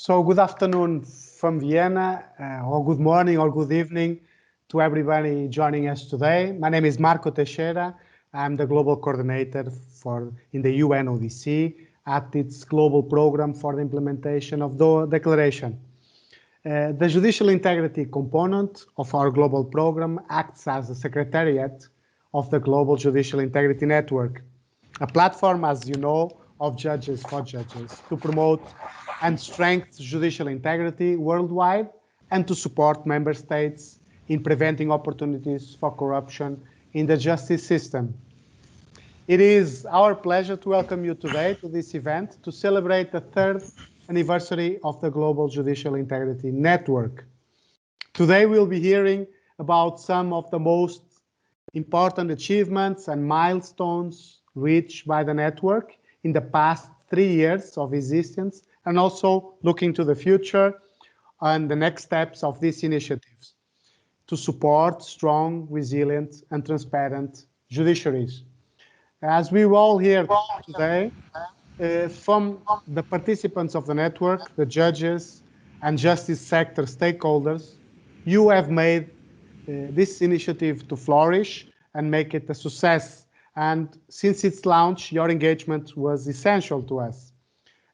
So good afternoon from Vienna, or good morning or good evening to everybody joining us today. My name is Marco Teixeira. I'm the Global Coordinator in the UNODC at its global program for the implementation of the Declaration. The judicial integrity component of our global program acts as the secretariat of the Global Judicial Integrity Network, a platform, as you know, of judges for judges to promote and strengthen judicial integrity worldwide and to support member states in preventing opportunities for corruption in the justice system. It is our pleasure to welcome you today to this event to celebrate the third anniversary of the Global Judicial Integrity Network. Today we'll be hearing about some of the most important achievements and milestones reached by the network in the past 3 years of existence, and also looking to the future and the next steps of these initiatives to support strong, resilient, and transparent judiciaries. As we all hear today, from the participants of the network, the judges, and justice sector stakeholders, you have made this initiative to flourish and make it a success. And since its launch, your engagement was essential to us.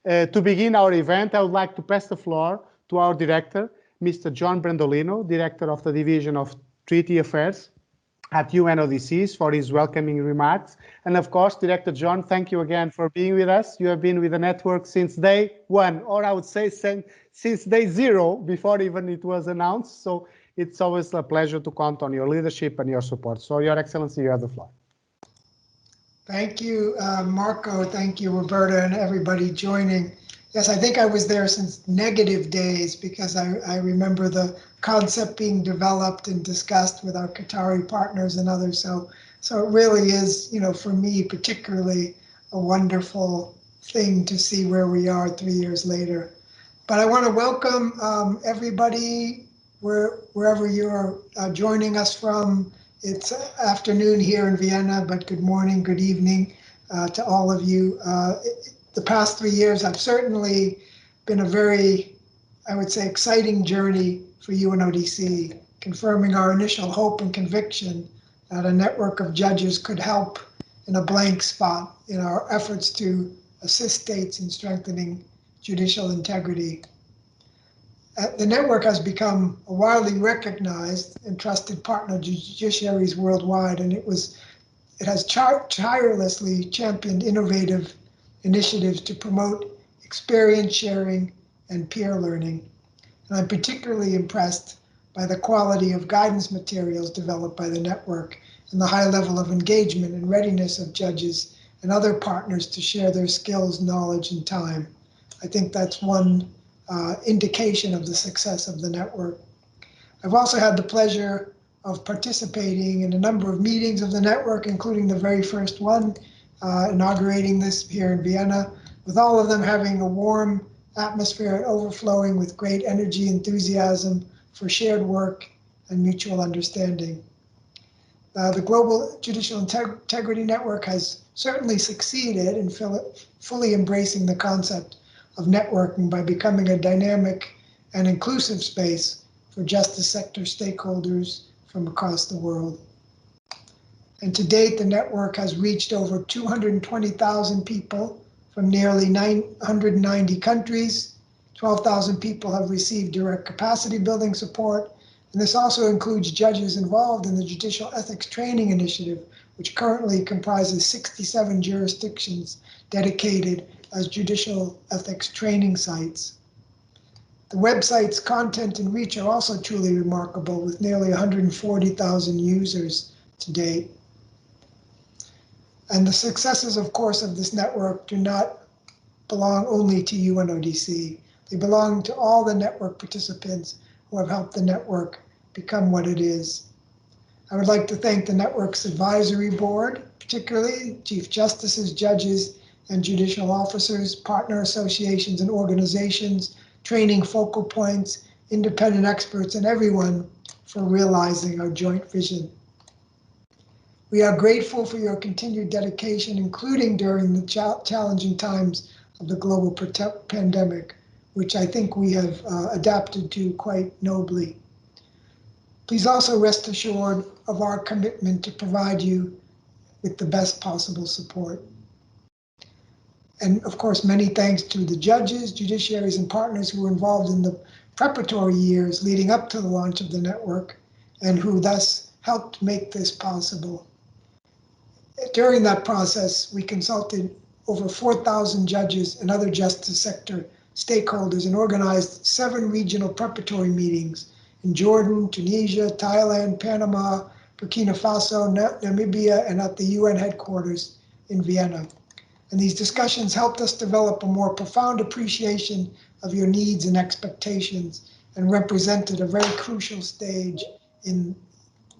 To begin our event, I would like to pass the floor to our director, Mr. John Brandolino, Director of the Division of Treaty Affairs at UNODC, for his welcoming remarks. And of course, Director John, thank you again for being with us. You have been with the network since day one, or I would say since day zero, before even it was announced. So it's always a pleasure to count on your leadership and your support. So Your Excellency, you have the floor. Thank you, Marco. Thank you, Roberta, and everybody joining. Yes, I think I was there since negative days because I remember the concept being developed and discussed with our Qatari partners and others. So it really is, for me particularly, a wonderful thing to see where we are 3 years later. But I want to welcome everybody wherever you're joining us from. It's afternoon here in Vienna, but good morning, good evening to all of you. The past 3 years have certainly been a very, I would say, exciting journey for UNODC, confirming our initial hope and conviction that a network of judges could help in a blank spot in our efforts to assist states in strengthening judicial integrity. The network has become a widely recognized and trusted partner to judiciaries worldwide, and it has tirelessly championed innovative initiatives to promote experience sharing and peer learning. And I'm particularly impressed by the quality of guidance materials developed by the network and the high level of engagement and readiness of judges and other partners to share their skills, knowledge, and time. I think that's one indication of the success of the network. I've also had the pleasure of participating in a number of meetings of the network, including the very first one, inaugurating this here in Vienna, with all of them having a warm atmosphere and overflowing with great energy, enthusiasm for shared work and mutual understanding. The Global Judicial Integrity Network has certainly succeeded in fully embracing the concept of networking by becoming a dynamic and inclusive space for justice sector stakeholders from across the world. And to date, the network has reached over 220,000 people from nearly 990 countries. 12,000 people have received direct capacity building support. And this also includes judges involved in the Judicial Ethics Training Initiative, which currently comprises 67 jurisdictions dedicated as judicial ethics training sites. The website's content and reach are also truly remarkable, with nearly 140,000 users to date. And the successes, of course, of this network do not belong only to UNODC. They belong to all the network participants who have helped the network become what it is. I would like to thank the network's advisory board, particularly chief justices, judges, and judicial officers, partner associations and organizations, training focal points, independent experts, and everyone for realizing our joint vision. We are grateful for your continued dedication, including during the challenging times of the global pandemic. which I think we have adapted to quite nobly. Please also rest assured of our commitment to provide you with the best possible support. And of course, many thanks to the judges, judiciaries, and partners who were involved in the preparatory years leading up to the launch of the network and who thus helped make this possible. During that process, we consulted over 4,000 judges and other justice sector stakeholders and organized 7 regional preparatory meetings in Jordan, Tunisia, Thailand, Panama, Burkina Faso, Namibia, and at the UN headquarters in Vienna. And these discussions helped us develop a more profound appreciation of your needs and expectations and represented a very crucial stage in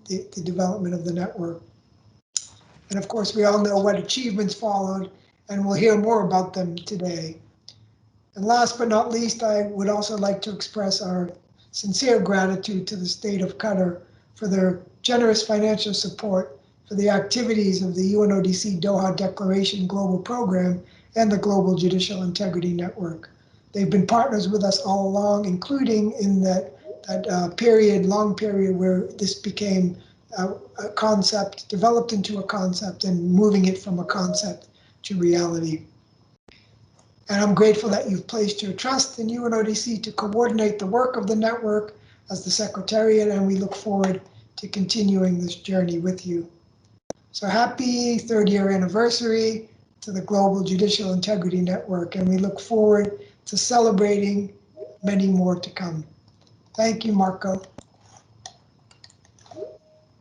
the development of the network. And of course, we all know what achievements followed, and we'll hear more about them today. And last but not least, I would also like to express our sincere gratitude to the state of Qatar for their generous financial support for the activities of the UNODC Doha Declaration Global Program and the Global Judicial Integrity Network. They've been partners with us all along, including in that long period where this became a concept, developed into a concept, and moving it from a concept to reality. And I'm grateful that you've placed your trust in UNODC to coordinate the work of the network as the Secretariat, and we look forward to continuing this journey with you. So happy 3rd year anniversary to the Global Judicial Integrity Network, and we look forward to celebrating many more to come. Thank you, Marco.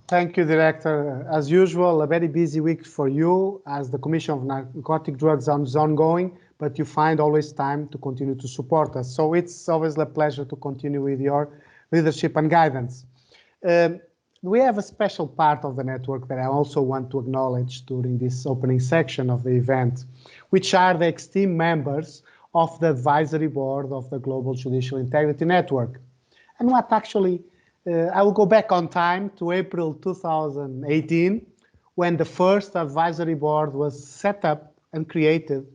Thank you, Director. As usual, a very busy week for you as the Commission of Narcotic Drugs is ongoing, but you find always time to continue to support us. So it's always a pleasure to continue with your leadership and guidance. We have a special part of the network that I also want to acknowledge during this opening section of the event, which are the esteemed members of the Advisory Board of the Global Judicial Integrity Network. And what actually I will go back on time to April 2018, when the first advisory board was set up and created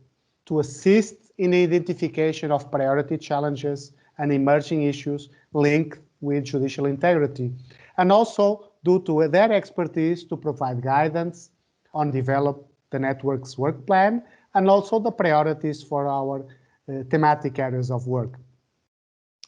to assist in the identification of priority challenges and emerging issues linked with judicial integrity, and also due to their expertise to provide guidance on develop the network's work plan and also the priorities for our thematic areas of work.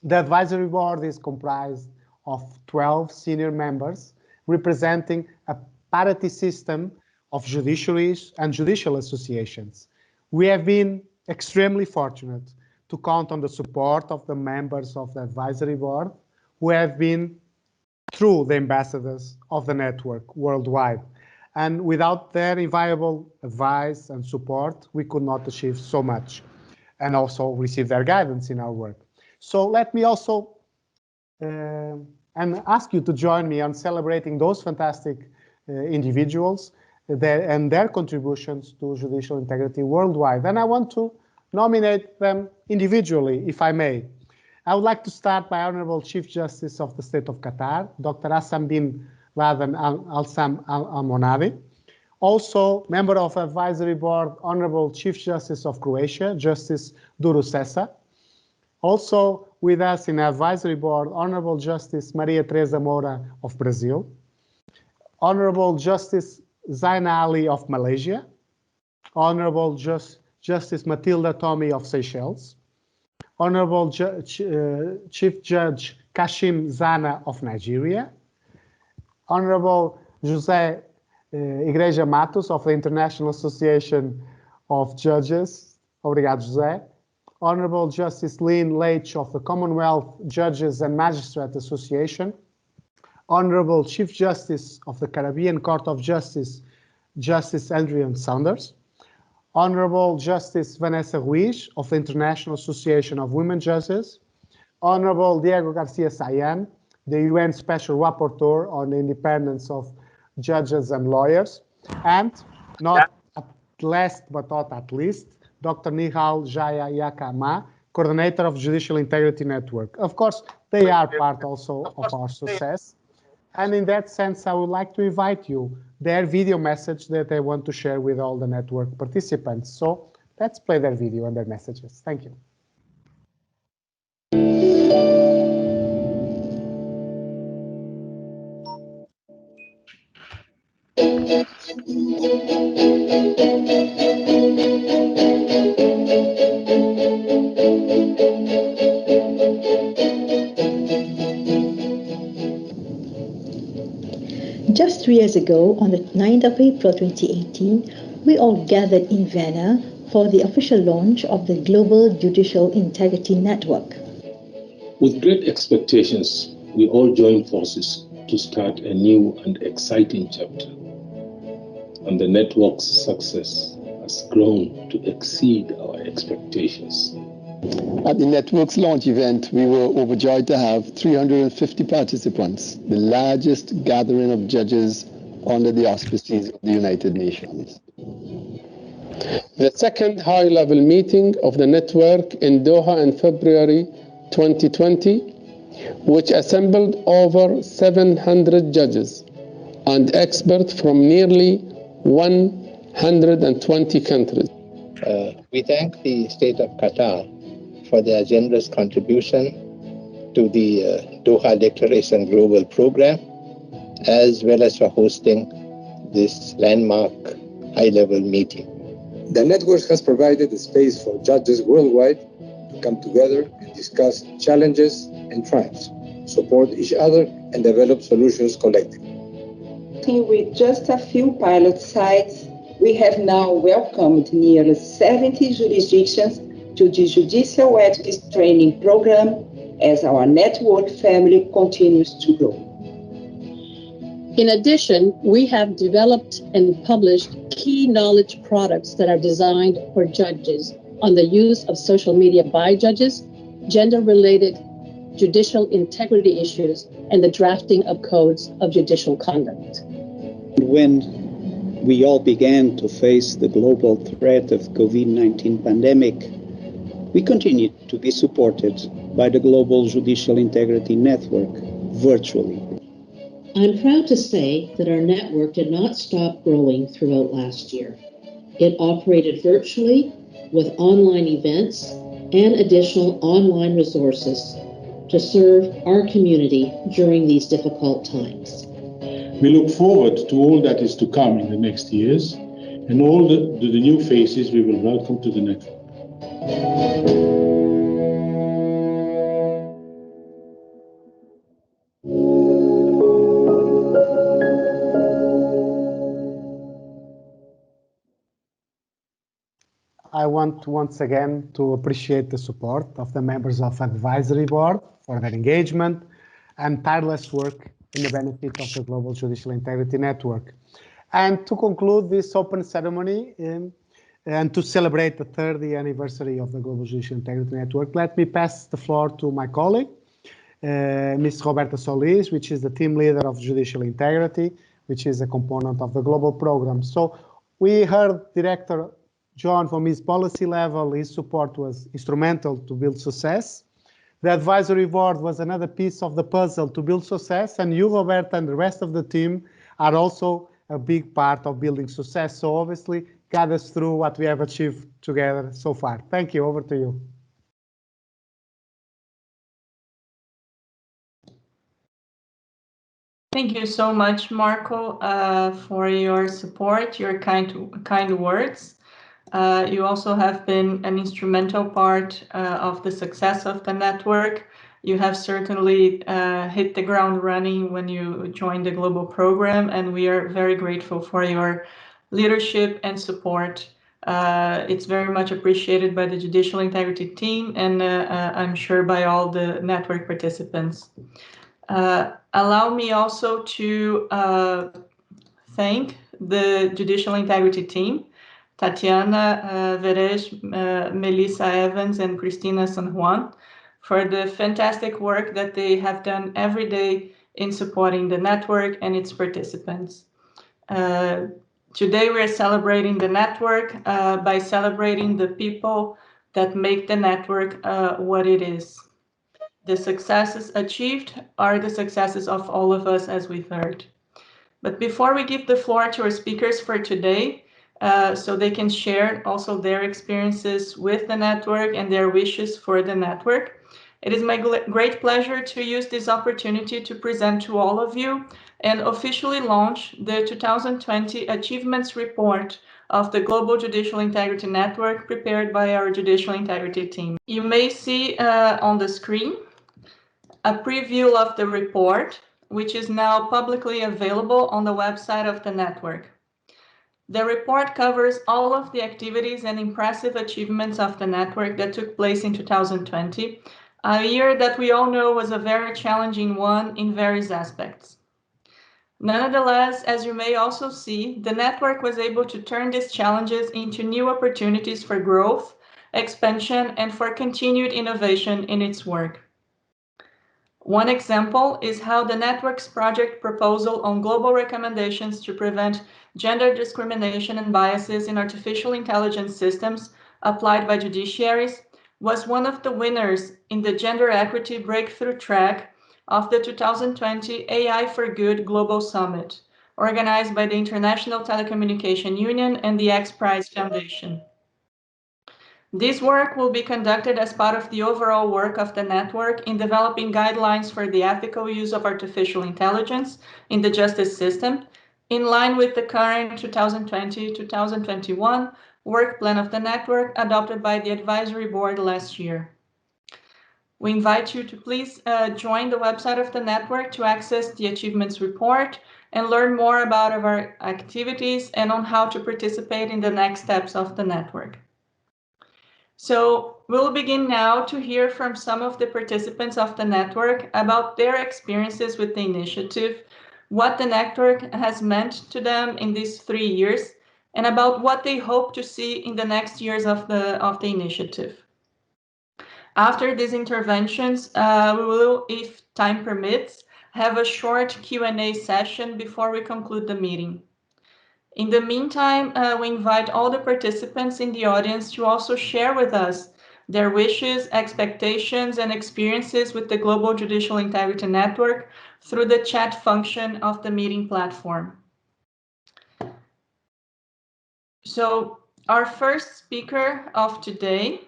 The advisory board is comprised of 12 senior members representing a parity system of judiciaries and judicial associations. We have been extremely fortunate to count on the support of the members of the advisory board who have been through the ambassadors of the network worldwide. And without their invaluable advice and support, we could not achieve so much and also receive their guidance in our work. So let me also and ask you to join me on celebrating those fantastic individuals and their contributions to judicial integrity worldwide. And I want to nominate them individually, if I may. I would like to start by Honorable Chief Justice of the State of Qatar, Dr. Hassan bin Laden Al-Sam Al-Monadi. Also, member of Advisory Board, Honorable Chief Justice of Croatia, Justice Duro Sessa. Also with us in Advisory Board, Honorable Justice Maria Teresa Moura of Brazil, Honorable Justice Zaina Ali of Malaysia, Honorable Justice Matilda Tommy of Seychelles, Honorable Chief Judge Kashim Zana of Nigeria, Honorable José Igreja Matos of the International Association of Judges, obrigado, José. Honorable Justice Lynn Leitch of the Commonwealth Judges and Magistrates Association, Honorable Chief Justice of the Caribbean Court of Justice, Justice Adrian Saunders, Honorable Justice Vanessa Ruiz of the International Association of Women Judges, Honorable Diego Garcia Sayan, the UN Special Rapporteur on the Independence of Judges and Lawyers, and not last but not at least, Dr. Nihal Jaya Yakama, Coordinator of Judicial Integrity Network. Of course, they are part also of our success. And in that sense, I would like to invite you, their video message that they want to share with all the network participants. So let's play their video and their messages. Thank you. Just 3 years ago, on the 9th of April 2018, we all gathered in Vienna for the official launch of the Global Judicial Integrity Network. With great expectations, we all joined forces to start a new and exciting chapter. And the network's success has grown to exceed our expectations. At the network's launch event, we were overjoyed to have 350 participants, the largest gathering of judges under the auspices of the United Nations. The second high-level meeting of the network in Doha in February 2020, which assembled over 700 judges and experts from nearly 120 countries. We thank the state of Qatar for their generous contribution to the Doha Declaration Global Program, as well as for hosting this landmark high-level meeting. The network has provided a space for judges worldwide to come together and discuss challenges and triumphs, support each other, and develop solutions collectively. With just a few pilot sites, we have now welcomed nearly 70 jurisdictions to the Judicial Ethics Training Program as our network family continues to grow. In addition, we have developed and published key knowledge products that are designed for judges on the use of social media by judges, gender-related judicial integrity issues, and the drafting of codes of judicial conduct. When we all began to face the global threat of COVID-19 pandemic, we continued to be supported by the Global Judicial Integrity Network virtually. I'm proud to say that our network did not stop growing throughout last year. It operated virtually with online events and additional online resources to serve our community during these difficult times. We look forward to all that is to come in the next years and all the new faces we will welcome to the network. I want once again to appreciate the support of the members of Advisory Board for their engagement and tireless work in the benefit of the Global Judicial Integrity Network. And to conclude this open ceremony and to celebrate the 30th anniversary of the Global Judicial Integrity Network, let me pass the floor to my colleague, Ms. Roberta Solis, which is the team leader of Judicial Integrity, which is a component of the global program. So we heard Director John, from his policy level, his support was instrumental to build success. The advisory board was another piece of the puzzle to build success, and you, Roberta, and the rest of the team are also a big part of building success. So obviously, guide us through what we have achieved together so far. Thank you. Over to you. Thank you so much, Marco, for your support, your kind words. You also have been an instrumental part of the success of the network. You have certainly hit the ground running when you joined the global program, and we are very grateful for your leadership and support. It's very much appreciated by the Judicial Integrity team and I'm sure by all the network participants. Allow me also to thank the Judicial Integrity team, Tatiana Verej, Melissa Evans, and Cristina San Juan, for the fantastic work that they have done every day in supporting the network and its participants. Today we are celebrating the network by celebrating the people that make the network what it is. The successes achieved are the successes of all of us, as we've heard. But before we give the floor to our speakers for today, so they can share also their experiences with the network and their wishes for the network, it is my great pleasure to use this opportunity to present to all of you and officially launch the 2020 Achievements Report of the Global Judicial Integrity Network prepared by our Judicial Integrity team. You may see on the screen a preview of the report, which is now publicly available on the website of the network. The report covers all of the activities and impressive achievements of the network that took place in 2020, a year that we all know was a very challenging one in various aspects. Nonetheless, as you may also see, the network was able to turn these challenges into new opportunities for growth, expansion, and for continued innovation in its work. One example is how the network's project proposal on global recommendations to prevent gender discrimination and biases in artificial intelligence systems applied by judiciaries was one of the winners in the Gender Equity Breakthrough Track of the 2020 AI for Good Global Summit, organized by the International Telecommunication Union and the X Prize Foundation. This work will be conducted as part of the overall work of the network in developing guidelines for the ethical use of artificial intelligence in the justice system, in line with the current 2020-2021 work plan of the network adopted by the advisory board last year. We invite you to please join the website of the network to access the achievements report and learn more about our activities and on how to participate in the next steps of the network. So we'll begin now to hear from some of the participants of the network about their experiences with the initiative, what the network has meant to them in these 3 years, and about what they hope to see in the next years of the initiative. After these interventions, we will, if time permits, have a short Q&A session before we conclude the meeting. In the meantime, we invite all the participants in the audience to also share with us their wishes, expectations, and experiences with the Global Judicial Integrity Network through the chat function of the meeting platform. So our first speaker of today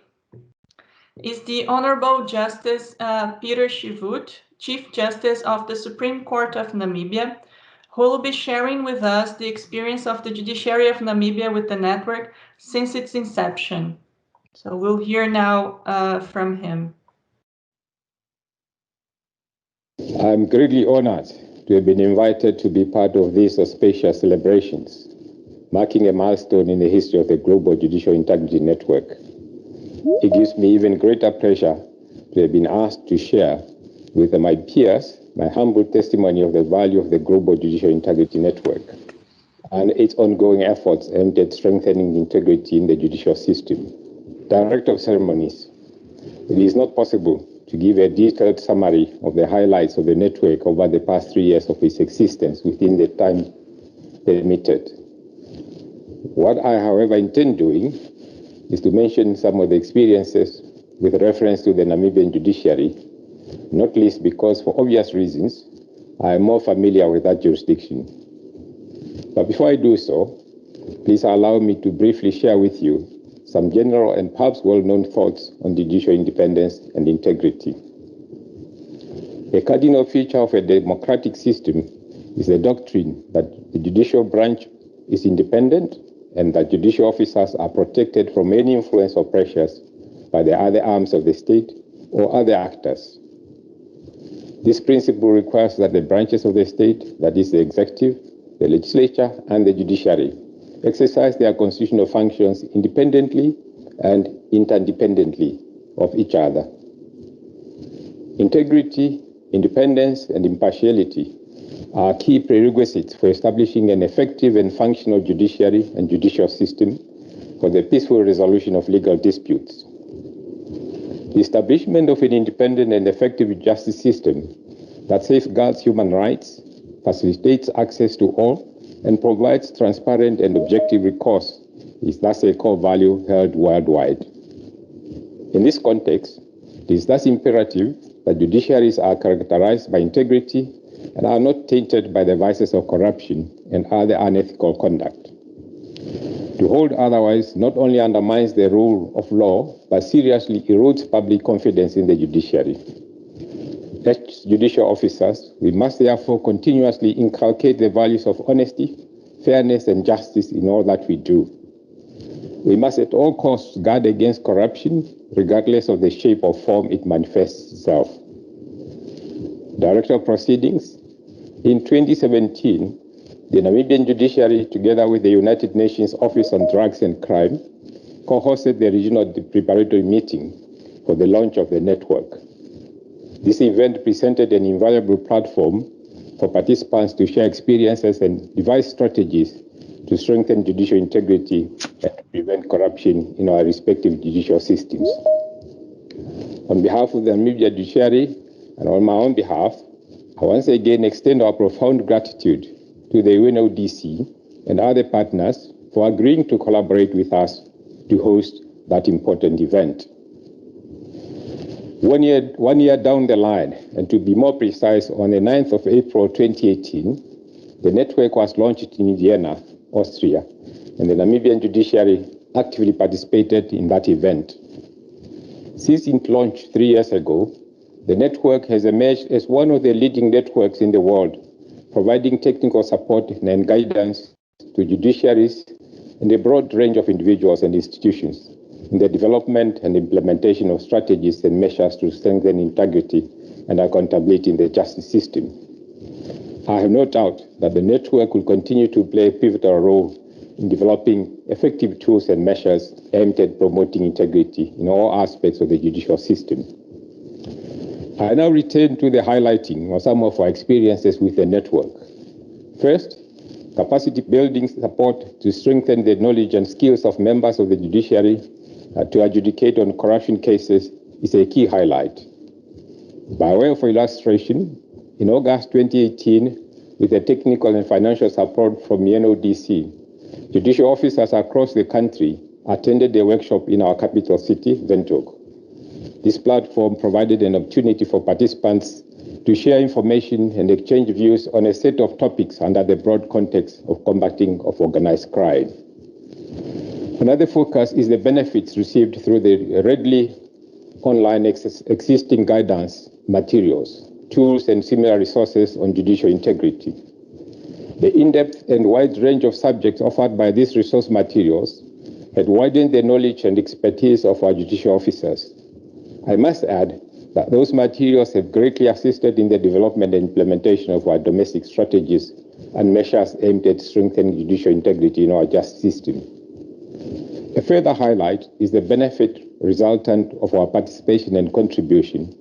is the Honorable Justice Peter Chivut, Chief Justice of the Supreme Court of Namibia, who will be sharing with us the experience of the judiciary of Namibia with the network since its inception. So we'll hear now from him. I'm greatly honored to have been invited to be part of these auspicious celebrations, marking a milestone in the history of the Global Judicial Integrity Network. It gives me even greater pleasure to have been asked to share with my peers my humble testimony of the value of the Global Judicial Integrity Network and its ongoing efforts aimed at strengthening integrity in the judicial system. Director of Ceremonies, it is not possible to give a detailed summary of the highlights of the network over the past 3 years of its existence within the time permitted. What I, however, intend doing is to mention some of the experiences with reference to the Namibian judiciary, not least because, for obvious reasons, I am more familiar with that jurisdiction. But before I do so, please allow me to briefly share with you some general and perhaps well-known thoughts on judicial independence and integrity. A cardinal feature of a democratic system is the doctrine that the judicial branch is independent and that judicial officers are protected from any influence or pressures by the other arms of the state or other actors. This principle requires that the branches of the state, that is the executive, the legislature, and the judiciary, exercise their constitutional functions independently and interdependently of each other. Integrity, independence, and impartiality are key prerequisites for establishing an effective and functional judiciary and judicial system for the peaceful resolution of legal disputes. The establishment of an independent and effective justice system that safeguards human rights, facilitates access to all, and provides transparent and objective recourse is thus a core value held worldwide. In this context, it is thus imperative that judiciaries are characterized by integrity and are not tainted by the vices of corruption and other unethical conduct. To hold otherwise not only undermines the rule of law, but seriously erodes public confidence in the judiciary. As judicial officers, we must therefore continuously inculcate the values of honesty, fairness, and justice in all that we do. We must at all costs guard against corruption, regardless of the shape or form it manifests itself. Director of Proceedings, in 2017, the Namibian judiciary, together with the United Nations Office on Drugs and Crime, co-hosted the regional preparatory meeting for the launch of the network. This event presented an invaluable platform for participants to share experiences and devise strategies to strengthen judicial integrity and prevent corruption in our respective judicial systems. On behalf of the Namibian judiciary and on my own behalf, I once again extend our profound gratitude to the UNODC and other partners for agreeing to collaborate with us to host that important event. One year down the line, and to be more precise, on the 9th of April 2018, the network was launched in Vienna, Austria, and the Namibian judiciary actively participated in that event. Since its launch 3 years ago, the network has emerged as one of the leading networks in the world, providing technical support and guidance to judiciaries and a broad range of individuals and institutions in the development and implementation of strategies and measures to strengthen integrity and accountability in the justice system. I have no doubt that the network will continue to play a pivotal role in developing effective tools and measures aimed at promoting integrity in all aspects of the judicial system. I now return to the highlighting of some of our experiences with the network. First, capacity building support to strengthen the knowledge and skills of members of the judiciary to adjudicate on corruption cases is a key highlight. By way of illustration, in August 2018, with the technical and financial support from UNODC, judicial officers across the country attended a workshop in our capital city, Windhoek. This platform provided an opportunity for participants to share information and exchange views on a set of topics under the broad context of combating of organized crime. Another focus is the benefits received through the readily online existing guidance materials, tools, and similar resources on judicial integrity. The in-depth and wide range of subjects offered by these resource materials had widened the knowledge and expertise of our judicial officers. I must add that those materials have greatly assisted in the development and implementation of our domestic strategies and measures aimed at strengthening judicial integrity in our justice system. A further highlight is the benefit resultant of our participation and contribution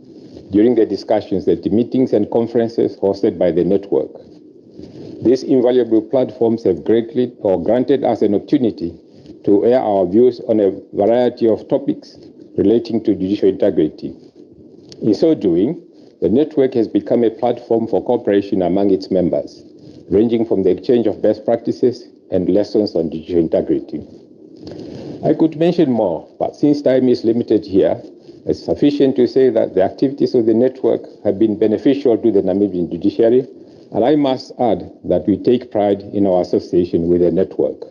during the discussions at the meetings and conferences hosted by the network. These invaluable platforms have greatly granted us an opportunity to air our views on a variety of topics relating to judicial integrity. In so doing, the network has become a platform for cooperation among its members, ranging from the exchange of best practices and lessons on judicial integrity. I could mention more, but since time is limited here, it's sufficient to say that the activities of the network have been beneficial to the Namibian judiciary, and I must add that we take pride in our association with the network.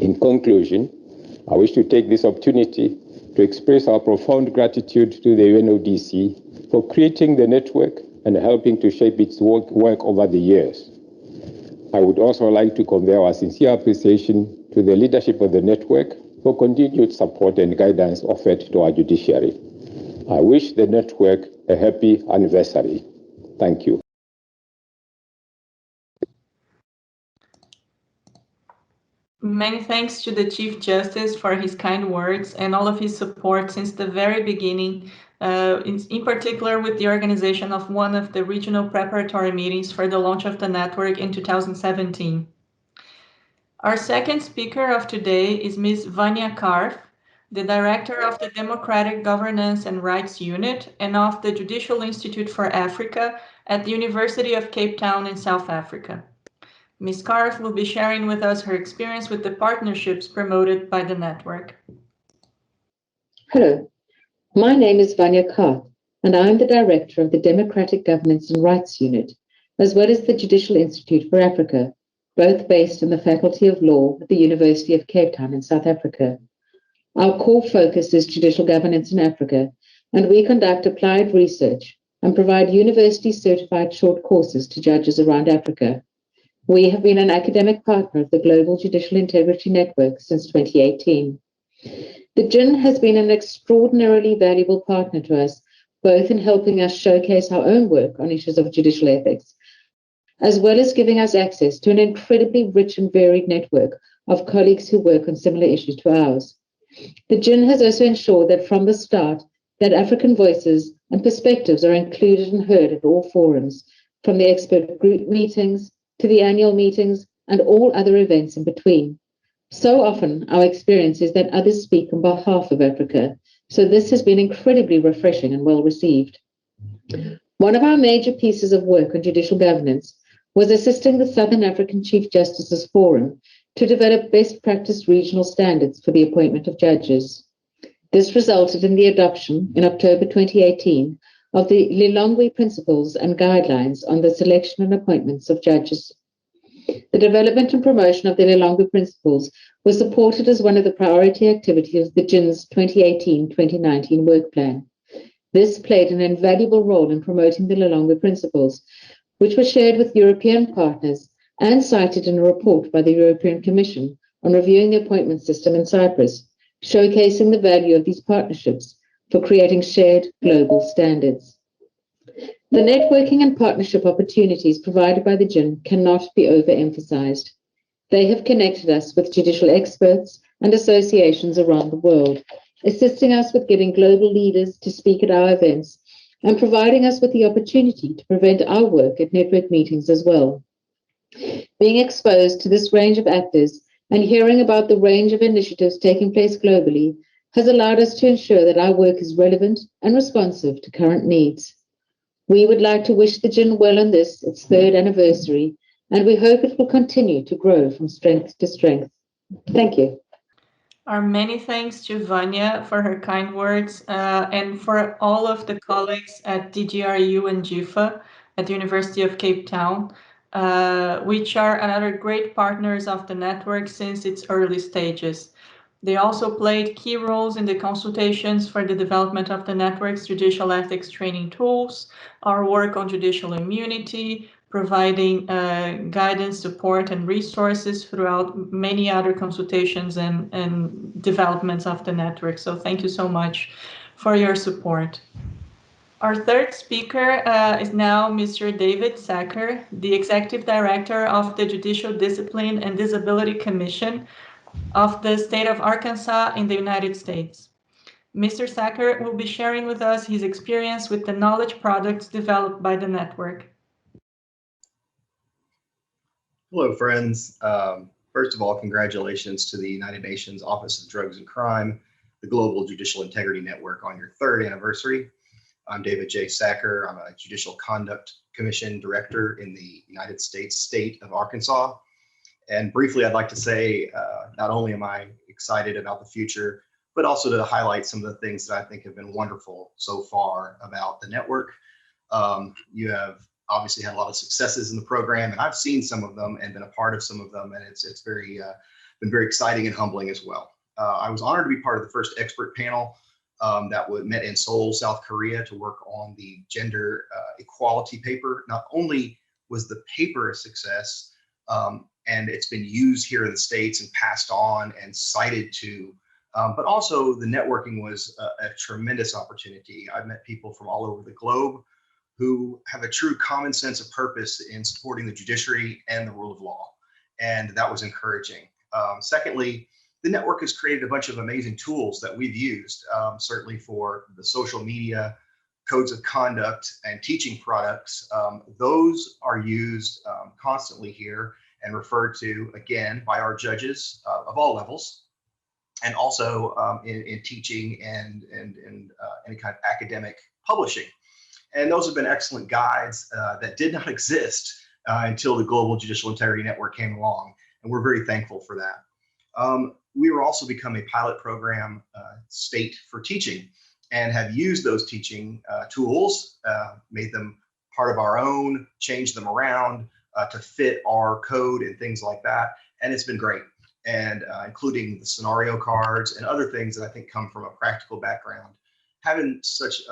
In conclusion, I wish to take this opportunity to express our profound gratitude to the UNODC for creating the network and helping to shape its work over the years. I would also like to convey our sincere appreciation to the leadership of the network for continued support and guidance offered to our judiciary. I wish the network a happy anniversary. Thank you. Many thanks to the Chief Justice for his kind words and all of his support since the very beginning, in particular with the organization of one of the regional preparatory meetings for the launch of the network in 2017. Our second speaker of today is Ms. Vanya Karf, the Director of the Democratic Governance and Rights Unit and of the Judicial Institute for Africa at the University of Cape Town in South Africa. Ms. Karf will be sharing with us her experience with the partnerships promoted by the network. Hello, my name is Vanya Karf, and I'm the Director of the Democratic Governance and Rights Unit, as well as the Judicial Institute for Africa, both based in the Faculty of Law at the University of Cape Town in South Africa. Our core focus is judicial governance in Africa, and we conduct applied research and provide university-certified short courses to judges around Africa. We have been an academic partner of the Global Judicial Integrity Network since 2018. The JIN has been an extraordinarily valuable partner to us, both in helping us showcase our own work on issues of judicial ethics, as well as giving us access to an incredibly rich and varied network of colleagues who work on similar issues to ours. The JIN has also ensured that from the start, that African voices and perspectives are included and heard at all forums, from the expert group meetings to the annual meetings and all other events in between. So often, our experience is that others speak on behalf of Africa, so this has been incredibly refreshing and well received. One of our major pieces of work on judicial governance was assisting the Southern African Chief Justices Forum to develop best practice regional standards for the appointment of judges. This resulted in the adoption in October 2018 of the Lilongwe Principles and Guidelines on the Selection and Appointments of Judges. The development and promotion of the Lilongwe Principles was supported as one of the priority activities of the JIN's 2018-2019 work plan. This played an invaluable role in promoting the Lilongwe Principles, which were shared with European partners and cited in a report by the European Commission on reviewing the appointment system in Cyprus, showcasing the value of these partnerships for creating shared global standards. The networking and partnership opportunities provided by the JIN cannot be overemphasized. They have connected us with judicial experts and associations around the world, assisting us with getting global leaders to speak at our events and providing us with the opportunity to present our work at network meetings as well. Being exposed to this range of actors and hearing about the range of initiatives taking place globally has allowed us to ensure that our work is relevant and responsive to current needs. We would like to wish the JIN well on this, its third anniversary, and we hope it will continue to grow from strength to strength. Thank you. Our many thanks to Vanya for her kind words and for all of the colleagues at DGRU and GIFA at the University of Cape Town, which are another great partners of the network since its early stages. They also played key roles in the consultations for the development of the network's judicial ethics training tools, our work on judicial immunity, providing guidance, support, and resources throughout many other consultations and developments of the network. So thank you so much for your support. Our third speaker is now Mr. David Sacker, the Executive Director of the Judicial Discipline and Disability Commission of the state of Arkansas in the United States. Mr. Sacker will be sharing with us his experience with the knowledge products developed by the network. Hello, friends. First of all, congratulations to the United Nations Office of Drugs and Crime, the Global Judicial Integrity Network on your third anniversary. I'm David J. Sacker. I'm a Judicial Conduct Commission Director in the United States state of Arkansas. And briefly, I'd like to say, not only am I excited about the future, but also to highlight some of the things that I think have been wonderful so far about the network. You have obviously had a lot of successes in the program, and I've seen some of them and been a part of some of them, and it's been very exciting and humbling as well. I was honored to be part of the first expert panel that met in Seoul, South Korea, to work on the gender equality paper. Not only was the paper a success, and it's been used here in the States and passed on and cited to, but also the networking was a tremendous opportunity. I've met people from all over the globe who have a true common sense of purpose in supporting the judiciary and the rule of law, and that was encouraging. Secondly, the network has created a bunch of amazing tools that we've used, certainly for the social media, codes of conduct, and teaching products. Those are used constantly here and referred to, again, by our judges of all levels, and also in teaching and any kind of academic publishing. And those have been excellent guides that did not exist until the Global Judicial Integrity Network came along, and we're very thankful for that. We were also become a pilot program state for teaching and have used those teaching tools, made them part of our own, changed them around to fit our code and things like that. And it's been great. And including the scenario cards and other things that I think come from a practical background having such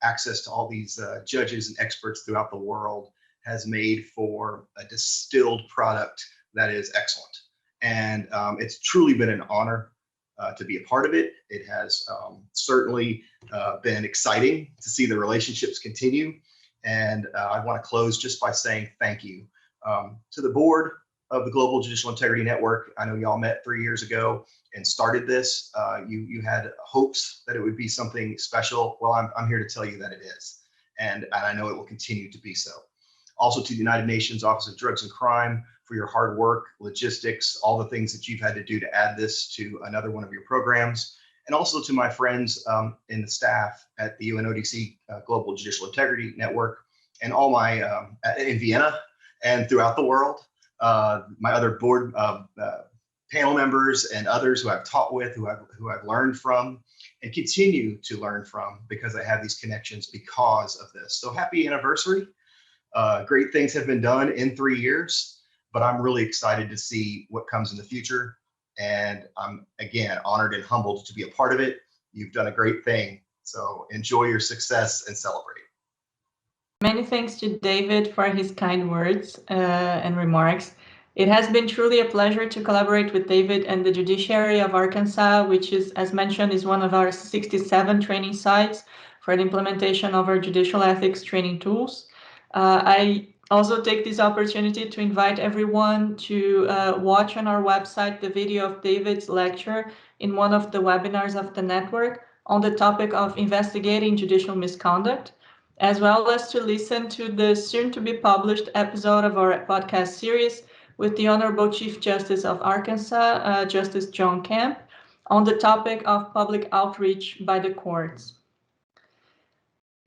access to all these judges and experts throughout the world has made for a distilled product that is excellent. And it's truly been an honor to be a part of it. It has certainly been exciting to see the relationships continue. And I want to close just by saying thank you to the board of the Global Judicial Integrity Network. I know y'all met 3 years ago and started this. You had hopes that it would be something special. Well, I'm here to tell you that it is. And I know it will continue to be so. Also to the United Nations Office of Drugs and Crime for your hard work, logistics, all the things that you've had to do to add this to another one of your programs. And also to my friends in the staff at the UNODC Global Judicial Integrity Network and all my, in Vienna and throughout the world, my other board panel members and others who I've taught with, who I've learned from and continue to learn from because I have these connections because of this. So happy anniversary. Great things have been done in 3 years, but I'm really excited to see what comes in the future. And I'm, again, honored and humbled to be a part of it. You've done a great thing. So enjoy your success and celebrate. Many thanks to David for his kind words and remarks. It has been truly a pleasure to collaborate with David and the Judiciary of Arkansas, which is, as mentioned, is one of our 67 training sites for the implementation of our judicial ethics training tools. I also take this opportunity to invite everyone to watch on our website the video of David's lecture in one of the webinars of the network on the topic of investigating judicial misconduct, as well as to listen to the soon-to-be published episode of our podcast series with the Honorable Chief Justice of Arkansas, Justice John Kemp, on the topic of public outreach by the courts.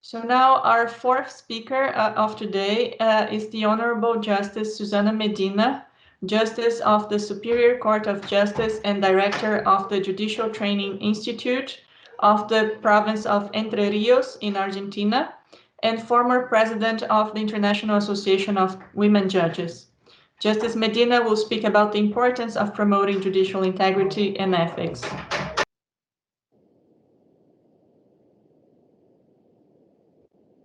So now our fourth speaker of today is the Honorable Justice Susana Medina, Justice of the Superior Court of Justice and Director of the Judicial Training Institute of the province of Entre Rios in Argentina, and former president of the International Association of Women Judges. Justice Medina will speak about the importance of promoting judicial integrity and ethics.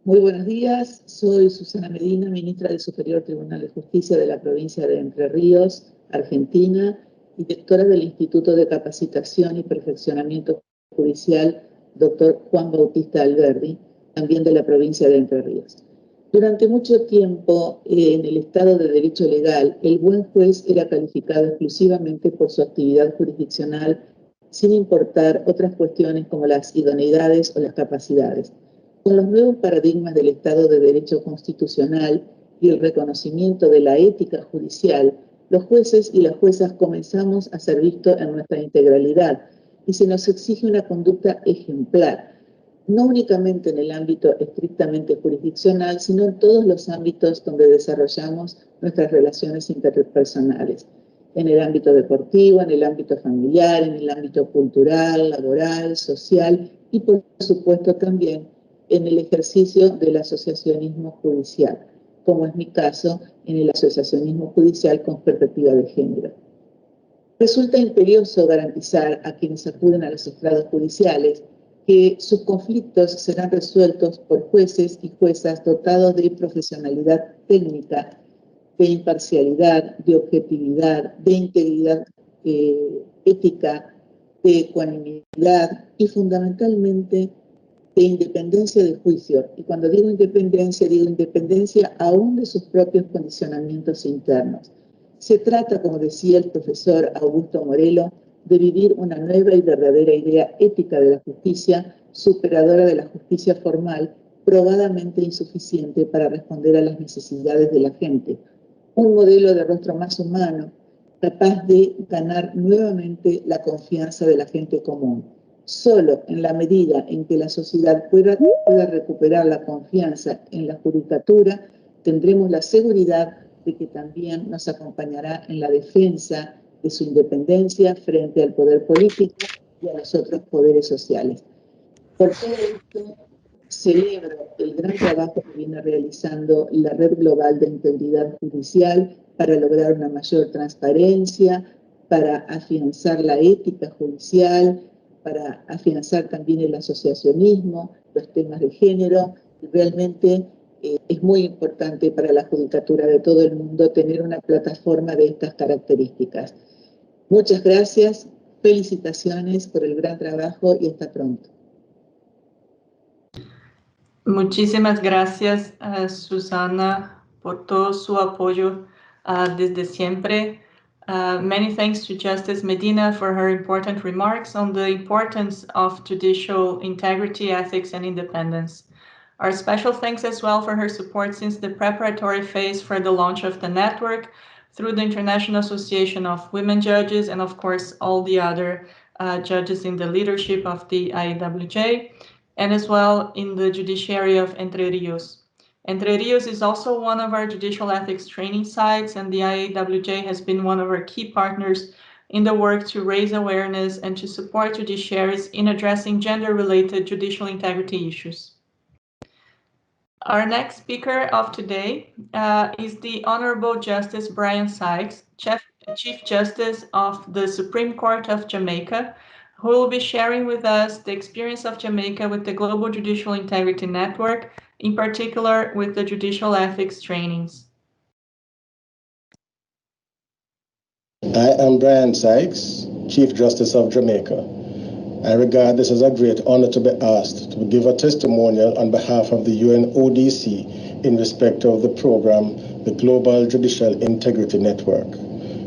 Muy buenos días, soy Susana Medina, ministra del Superior Tribunal de Justicia de la provincia de Entre Ríos, Argentina, y directora del Instituto de Capacitación y Perfeccionamiento Judicial, Dr. Juan Bautista Alberdi, también de la provincia de Entre Ríos. Durante mucho tiempo, en el Estado de Derecho Legal, el buen juez era calificado exclusivamente por su actividad jurisdiccional, sin importar otras cuestiones como las idoneidades o las capacidades. Con los nuevos paradigmas del Estado de Derecho constitucional y el reconocimiento de la ética judicial, los jueces y las juezas comenzamos a ser vistos en nuestra integralidad y se nos exige una conducta ejemplar, no únicamente en el ámbito estrictamente jurisdiccional, sino en todos los ámbitos donde desarrollamos nuestras relaciones interpersonales, en el ámbito deportivo, en el ámbito familiar, en el ámbito cultural, laboral, social y por supuesto también en el ejercicio del asociacionismo judicial, como es mi caso en el asociacionismo judicial con perspectiva de género. Resulta imperioso garantizar a quienes acuden a los estrados judiciales que sus conflictos serán resueltos por jueces y juezas dotados de profesionalidad técnica, de imparcialidad, de objetividad, de integridad ética, de ecuanimidad y fundamentalmente de independencia de juicio. Y cuando digo independencia aún de sus propios condicionamientos internos. Se trata, como decía el profesor Augusto Morelo, de vivir una nueva y verdadera idea ética de la justicia, superadora de la justicia formal, probadamente insuficiente para responder a las necesidades de la gente. Un modelo de rostro más humano, capaz de ganar nuevamente la confianza de la gente común. Solo en la medida en que la sociedad pueda recuperar la confianza en la judicatura, tendremos la seguridad de que también nos acompañará en la defensa de su independencia frente al poder político y a los otros poderes sociales. Por todo esto, celebro el gran trabajo que viene realizando la Red Global de Integridad Judicial para lograr una mayor transparencia, para afianzar la ética judicial, para afianzar también el asociacionismo, los temas de género. Y realmente es muy importante para la judicatura de todo el mundo tener una plataforma de estas características. Muchas gracias, felicitaciones por el gran trabajo y hasta pronto. Muchísimas gracias, Susana, por todo su apoyo desde siempre. Many thanks to Justice Medina for her important remarks on the importance of judicial integrity, ethics, and independence. Our special thanks as well for her support since the preparatory phase for the launch of the network through the International Association of Women Judges and, of course, all the other judges in the leadership of the IAWJ, and as well in the judiciary of Entre Rios. Entre Rios is also one of our judicial ethics training sites, and the IAWJ has been one of our key partners in the work to raise awareness and to support judiciaries in addressing gender-related judicial integrity issues. Our next speaker of today is the Honorable Justice Brian Sykes, Chief Justice of the Supreme Court of Jamaica, who will be sharing with us the experience of Jamaica with the Global Judicial Integrity Network, in particular with the judicial ethics trainings. I am Brian Sykes, Chief Justice of Jamaica. I regard this as a great honor to be asked to give a testimonial on behalf of the UNODC in respect of the program, the Global Judicial Integrity Network.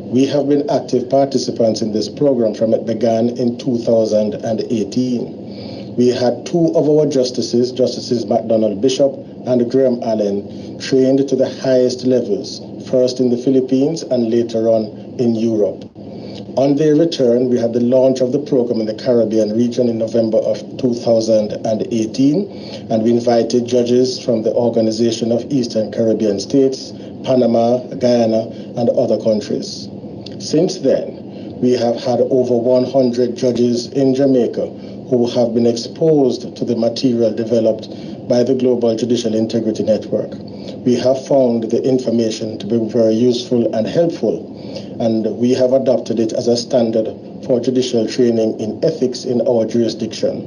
We have been active participants in this program from it began in 2018. We had two of our justices, Justices McDonald Bishop and Graham Allen, trained to the highest levels, first in the Philippines and later on in Europe. On their return, we had the launch of the program in the Caribbean region in November of 2018, and we invited judges from the Organization of Eastern Caribbean States, Panama, Guyana, and other countries. Since then, we have had over 100 judges in Jamaica who have been exposed to the material developed by the Global Judicial Integrity Network. We have found the information to be very useful and helpful, and we have adopted it as a standard for judicial training in ethics in our jurisdiction.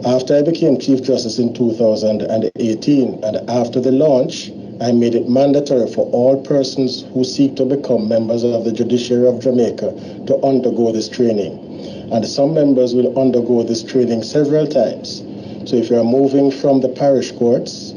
After I became Chief Justice in 2018, and after the launch, I made it mandatory for all persons who seek to become members of the Judiciary of Jamaica to undergo this training. And some members will undergo this training several times. So if you are moving from the parish courts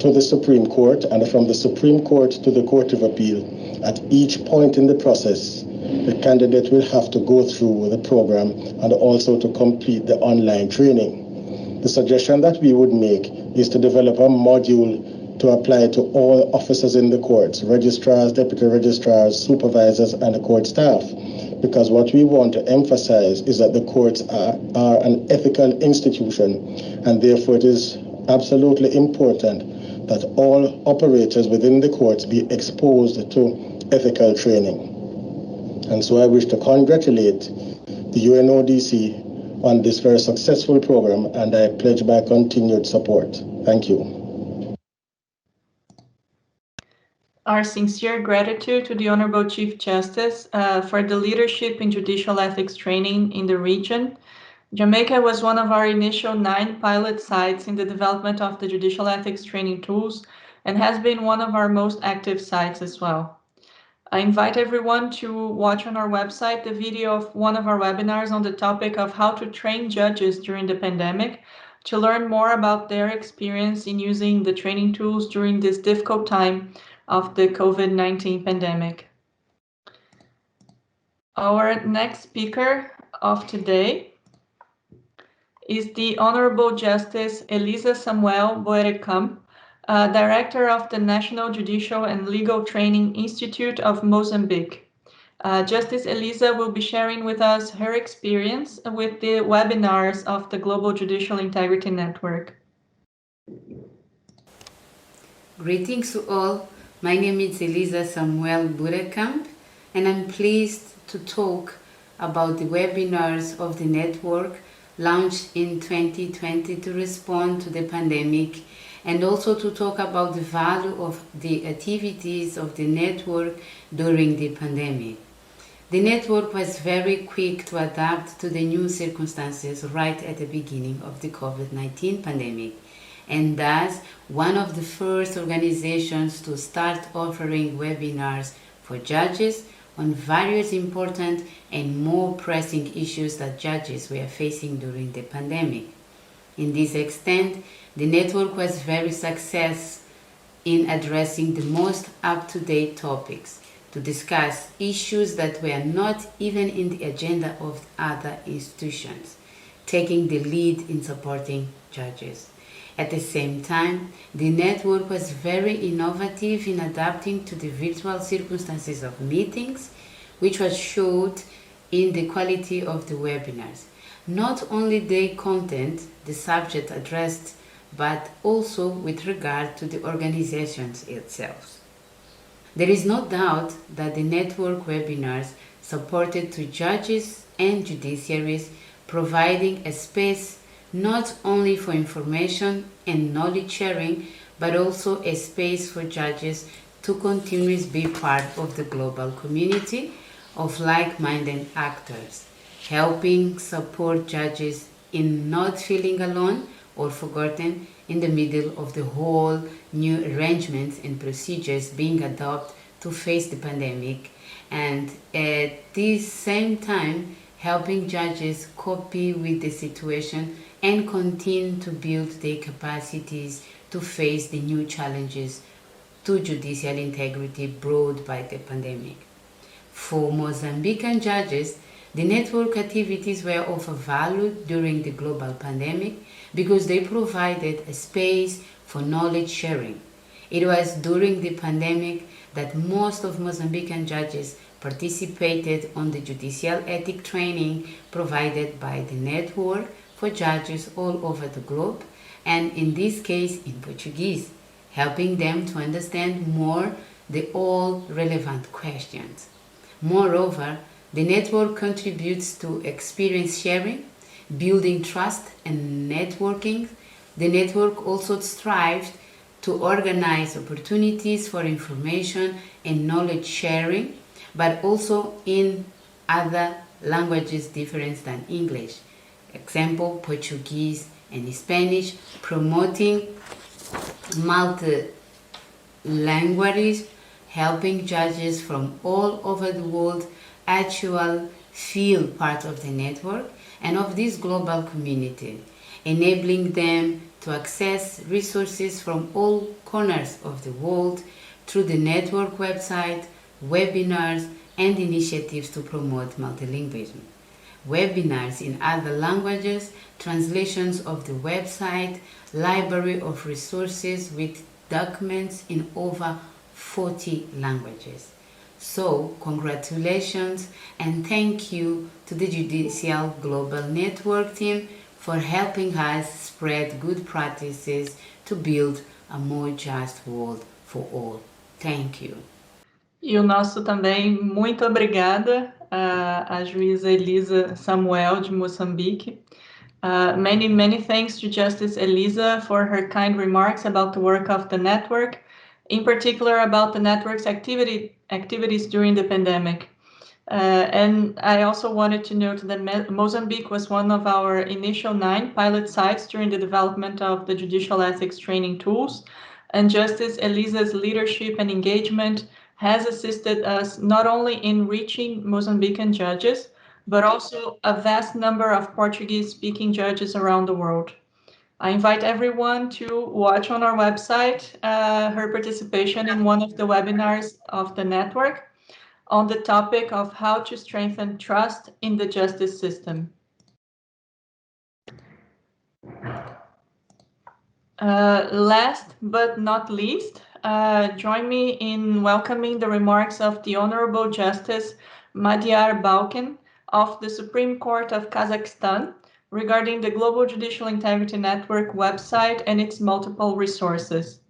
to the Supreme Court, and from the Supreme Court to the Court of Appeal, at each point in the process, the candidate will have to go through the program and also to complete the online training. The suggestion that we would make is to develop a module to apply to all officers in the courts, registrars, deputy registrars, supervisors, and the court staff. Because what we want to emphasize is that the courts are an ethical institution, and therefore it is absolutely important that all operators within the courts be exposed to ethical training. And so I wish to congratulate the UNODC on this very successful program, and I pledge my continued support. Thank you. Our sincere gratitude to the Honorable Chief Justice for the leadership in judicial ethics training in the region. Jamaica was one of our initial 9 pilot sites in the development of the judicial ethics training tools and has been one of our most active sites as well. I invite everyone to watch on our website the video of one of our webinars on the topic of how to train judges during the pandemic to learn more about their experience in using the training tools during this difficult time of the COVID-19 pandemic. Our next speaker of today is the Honorable Justice Elisa Samuel Boerecamp, Director of the National Judicial and Legal Training Institute of Mozambique. Justice Elisa will be sharing with us her experience with the webinars of the Global Judicial Integrity Network. Greetings to all. My name is Elisa Samuel Boerecamp, and I'm pleased to talk about the webinars of the network launched in 2020 to respond to the pandemic, and also to talk about the value of the activities of the network during the pandemic. The network was very quick to adapt to the new circumstances right at the beginning of the COVID-19 pandemic, and thus one of the first organizations to start offering webinars for judges on various important and more pressing issues that judges were facing during the pandemic. In this extent, the network was very successful in addressing the most up-to-date topics, to discuss issues that were not even in the agenda of other institutions, taking the lead in supporting judges. At the same time, the network was very innovative in adapting to the virtual circumstances of meetings, which was showed in the quality of the webinars. Not only the content, the subject addressed, but also with regard to the organizations itself. There is no doubt that the network webinars supported to judges and judiciaries, providing a space not only for information and knowledge sharing, but also a space for judges to continuously be part of the global community of like-minded actors, helping support judges in not feeling alone or forgotten in the middle of the whole new arrangements and procedures being adopted to face the pandemic, and at this same time helping judges cope with the situation and continue to build their capacities to face the new challenges to judicial integrity brought by the pandemic. For Mozambican judges, the network activities were of value during the global pandemic because they provided a space for knowledge sharing. It was during the pandemic that most of Mozambican judges participated on the judicial ethic training provided by the network for judges all over the globe, and in this case in Portuguese, helping them to understand more the all relevant questions. Moreover, the network contributes to experience sharing, building trust and networking. The network also strives to organize opportunities for information and knowledge sharing, but also in other languages different than English. Example, Portuguese and Spanish, promoting multi-languages, helping judges from all over the world actually feel part of the network and of this global community, enabling them to access resources from all corners of the world through the network website, webinars, and initiatives to promote multilingualism. Webinars in other languages, translations of the website, library of resources with documents in over 40 languages. So, congratulations and thank you to the Judicial Global Network team for helping us spread good practices to build a more just world for all. Thank you. E o nosso também, muito obrigada à juíza Elisa Samuel de Moçambique. Many thanks to Justice Elisa for her kind remarks about the work of the network, in particular about the network's activities during the pandemic. And I also wanted to note that Mozambique was one of our initial 9 pilot sites during the development of the judicial ethics training tools, and Justice Elisa's leadership and engagement has assisted us not only in reaching Mozambican judges, but also a vast number of Portuguese-speaking judges around the world. I invite everyone to watch on our website her participation in one of the webinars of the network on the topic of how to strengthen trust in the justice system. Last but not least, join me in welcoming the remarks of the Honorable Justice Madiyar Balkan of the Supreme Court of Kazakhstan regarding the Global Judicial Integrity Network website and its multiple resources.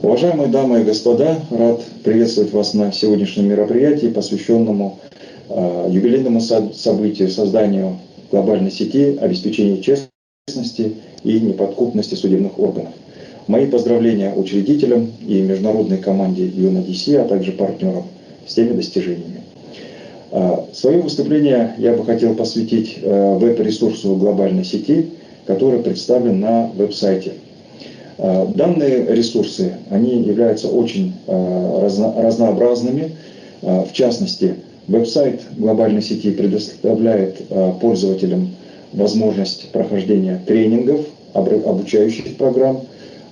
Уважаемые дамы и господа, рад приветствовать вас на сегодняшнем мероприятии, посвященному юбилейному событию созданию глобальной сети обеспечения честности и неподкупности судебных органов. Мои поздравления учредителям и международной команде UNODC, а также партнерам с теми достижениями. Свое выступление я бы хотел посвятить веб-ресурсу глобальной сети, который представлен на веб-сайте. Данные ресурсы, они являются очень разнообразными. В частности, веб-сайт глобальной сети предоставляет пользователям возможность прохождения тренингов, обучающих программ.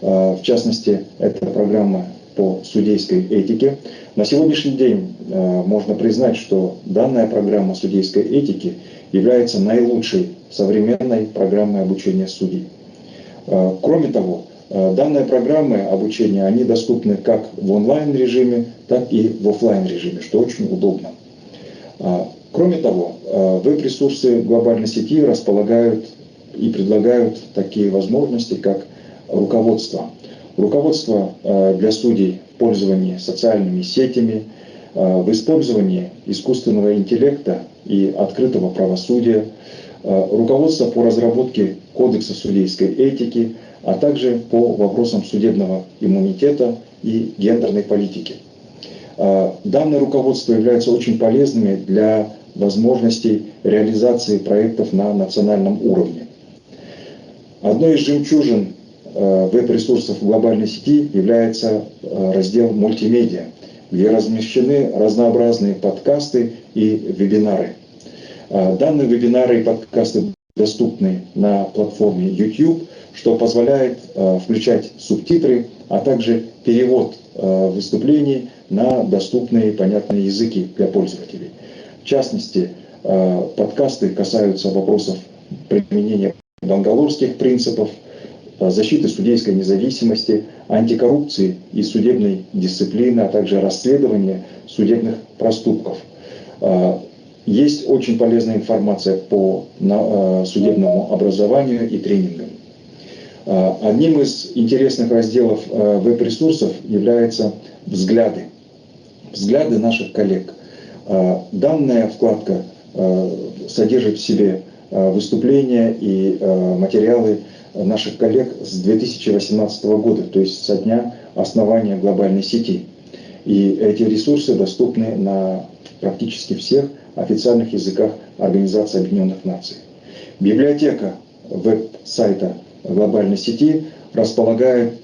В частности, это программа по судейской этике. На сегодняшний день можно признать, что данная программа судейской этики является наилучшей современной программой обучения судей. Кроме того, данные программы обучения, они доступны как в онлайн-режиме, так и в офлайн-режиме, что очень удобно. Кроме того, веб-ресурсы глобальной сети располагают и предлагают такие возможности, как руководство. Руководство для судей в пользовании социальными сетями, в использовании искусственного интеллекта и открытого правосудия, руководство по разработке кодекса судейской этики, а также по вопросам судебного иммунитета и гендерной политики. Данное руководство является очень полезными для возможностей реализации проектов на национальном уровне. Одной из жемчужин веб-ресурсов глобальной сети является раздел «Мультимедиа», где размещены разнообразные подкасты и вебинары. Данные вебинары и подкасты доступны на платформе YouTube, что позволяет включать субтитры, а также перевод выступлений на доступные и понятные языки для пользователей. В частности, подкасты касаются вопросов применения бангалорских принципов, защиты судейской независимости, антикоррупции и судебной дисциплины, а также расследования судебных проступков. Есть очень полезная информация по судебному образованию и тренингам. Одним из интересных разделов веб-ресурсов являются взгляды. Взгляды наших коллег. Данная вкладка содержит в себе выступления и материалы наших коллег с 2018 года, то есть со дня основания глобальной сети. И эти ресурсы доступны на практически всех официальных языках Организации Объединенных Наций. Библиотека веб-сайта глобальной сети располагает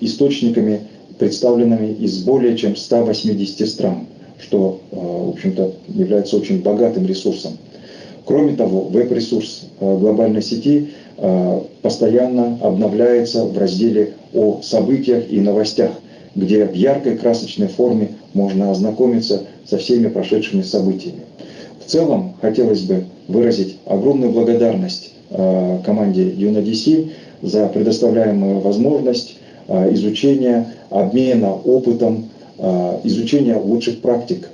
источниками, представленными из более чем 180 стран, что, в общем-то, является очень богатым ресурсом. Кроме того, веб-ресурс глобальной сети постоянно обновляется в разделе о событиях и новостях, где в яркой красочной форме можно ознакомиться со всеми прошедшими событиями. В целом, хотелось бы выразить огромную благодарность команде UNODC за предоставляемую возможность изучения, обмена опытом, изучения лучших практик.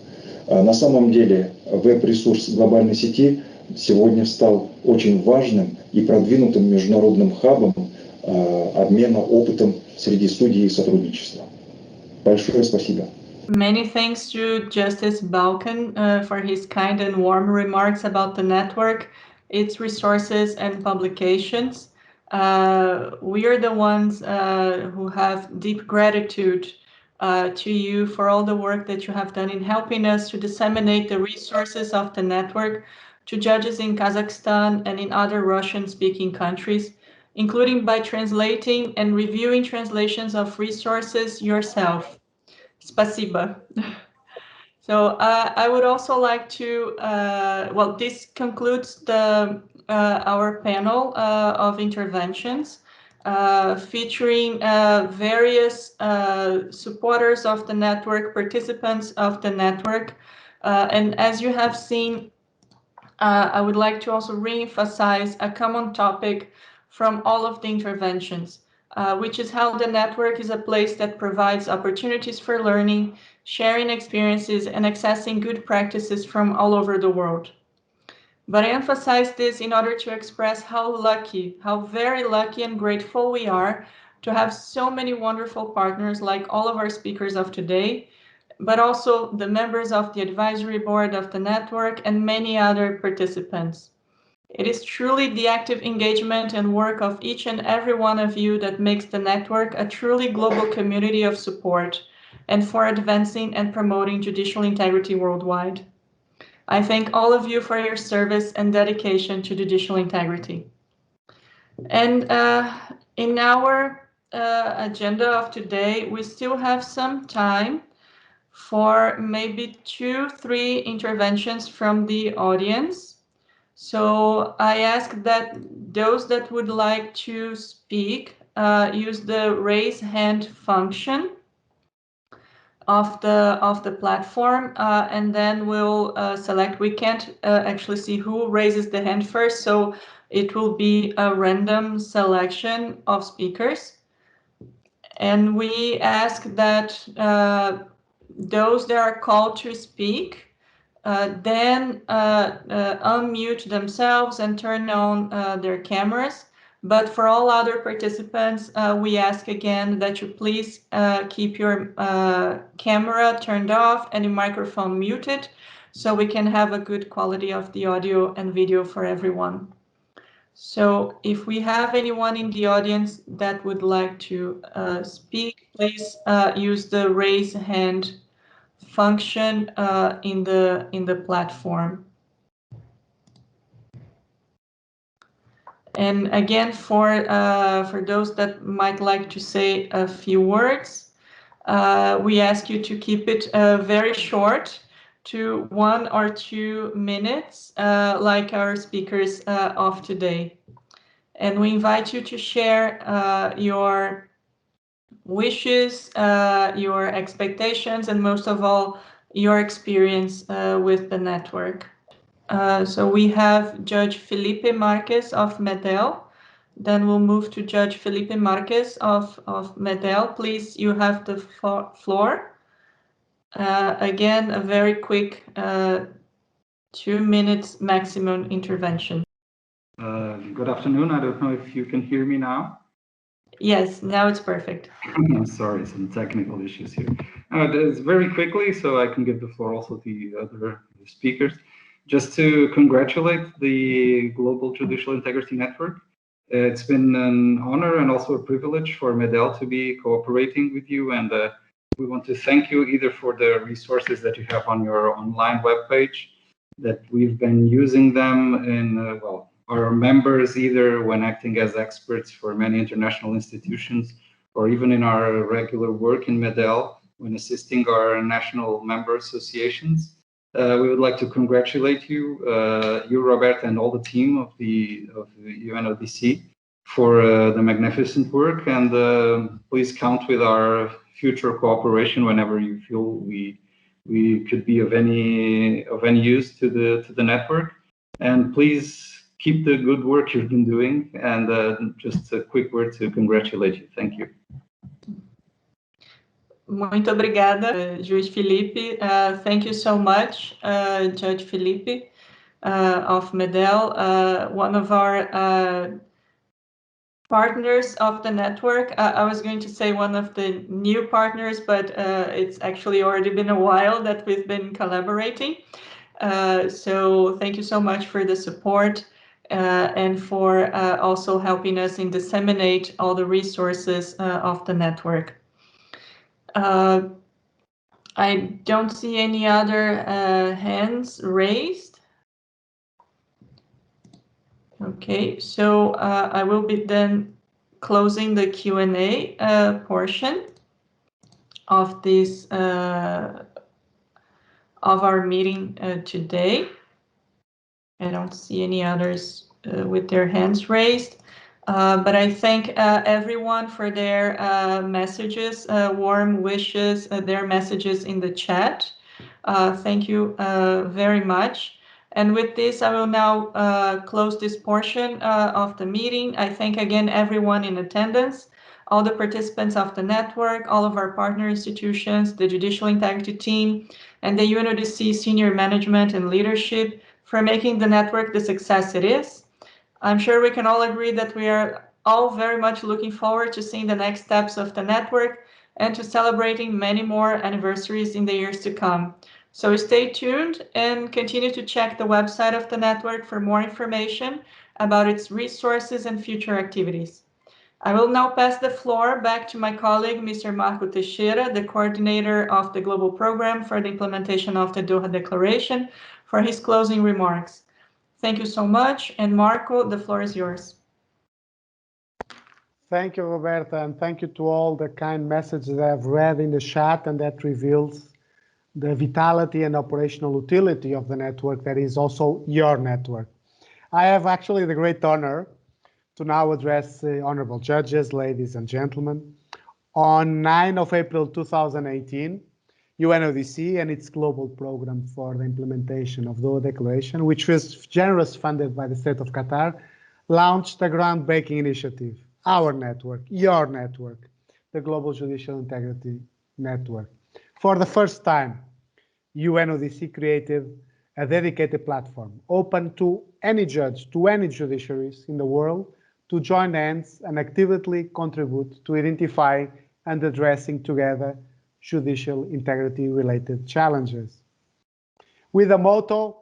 На самом деле, веб-ресурс глобальной сети сегодня стал очень важным и продвинутым международным хабом обмена опытом среди судей и сотрудничества. Большое спасибо. Many thanks to Justice Balkan for his kind and warm remarks about the network, its resources and publications. We are the ones who have deep gratitude to you for all the work that you have done in helping us to disseminate the resources of the network to judges in Kazakhstan and in other Russian-speaking countries, including by translating and reviewing translations of resources yourself. Spasiba. So I would also like to, well, this concludes our panel of interventions featuring various supporters of the network, participants of the network. And as you have seen, I would like to also re-emphasize a common topic from all of the interventions, which is how the network is a place that provides opportunities for learning, sharing experiences, and accessing good practices from all over the world. But I emphasize this in order to express how very lucky and grateful we are to have so many wonderful partners like all of our speakers of today, but also the members of the advisory board of the network and many other participants. It is truly the active engagement and work of each and every one of you that makes the network a truly global community of support, and for advancing and promoting judicial integrity worldwide. I thank all of you for your service and dedication to judicial integrity. And in our agenda of today, we still have some time for maybe 2-3 interventions from the audience. So I ask that those that would like to speak use the raise hand function of the platform, and then we'll select. We can't actually see who raises the hand first, so it will be a random selection of speakers. And we ask that those that are called to speak then unmute themselves and turn on their cameras. But for all other participants, we ask again that you please keep your camera turned off and your microphone muted so we can have a good quality of the audio and video for everyone. So if we have anyone in the audience that would like to speak, please use the raise hand function in the platform. And again, for those that might like to say a few words, we ask you to keep it very short, to 1 or 2 minutes, like our speakers of today. And we invite you to share your wishes, your expectations, and most of all, your experience with the network. So we have Judge Felipe Marques of Medel. Then we'll move to Judge Felipe Marques of Medel. Please, you have the floor. Again, a very quick 2 minutes maximum intervention. Good afternoon. I don't know if you can hear me now. Yes, now it's perfect. I'm sorry, some technical issues here. It's very quickly, so I can give the floor also to the other speakers. Just to congratulate the Global Judicial Integrity Network. It's been an honor and also a privilege for Medel to be cooperating with you, and we want to thank you either for the resources that you have on your online webpage, that we've been using them in, well, our members either when acting as experts for many international institutions, or even in our regular work in Medel when assisting our national member associations. We would like to congratulate you, Robert, and all the team of the UNODC for the magnificent work, and please count with our future cooperation whenever you feel we could be of any use to the network. And please keep the good work you've been doing, and just a quick word to congratulate you. Thank you. Muito obrigada, Juiz Felipe. Thank you so much, Judge Felipe of Medel, one of our partners of the network. I was going to say one of the new partners, but it's actually already been a while that we've been collaborating. So thank you so much for the support and for also helping us in disseminate all the resources of the network. I don't see any other hands raised. Okay, so I will be then closing the Q&A portion of this of our meeting today. I don't see any others with their hands raised. But I thank everyone for their messages, warm wishes, their messages in the chat. Thank you very much. And with this, I will now close this portion of the meeting. I thank again everyone in attendance, all the participants of the network, all of our partner institutions, the Judicial Integrity team, and the UNODC senior management and leadership for making the network the success it is. I'm sure we can all agree that we are all very much looking forward to seeing the next steps of the network and to celebrating many more anniversaries in the years to come. So stay tuned and continue to check the website of the network for more information about its resources and future activities. I will now pass the floor back to my colleague, Mr. Marco Teixeira, the coordinator of the Global Program for the implementation of the Doha Declaration, for his closing remarks. Thank you so much. And Marco, the floor is yours. Thank you, Roberta, and thank you to all the kind messages I've read in the chat and that reveals the vitality and operational utility of the network that is also your network. I have actually the great honor to now address honorable judges, ladies and gentlemen. On 9 of April 2018, UNODC and its global program for the implementation of the Doha Declaration, which was generously funded by the state of Qatar, launched a groundbreaking initiative, our network, your network, the Global Judicial Integrity Network. For the first time, UNODC created a dedicated platform open to any judge, to any judiciaries in the world to join hands and actively contribute to identify and addressing together judicial integrity related challenges. With the motto,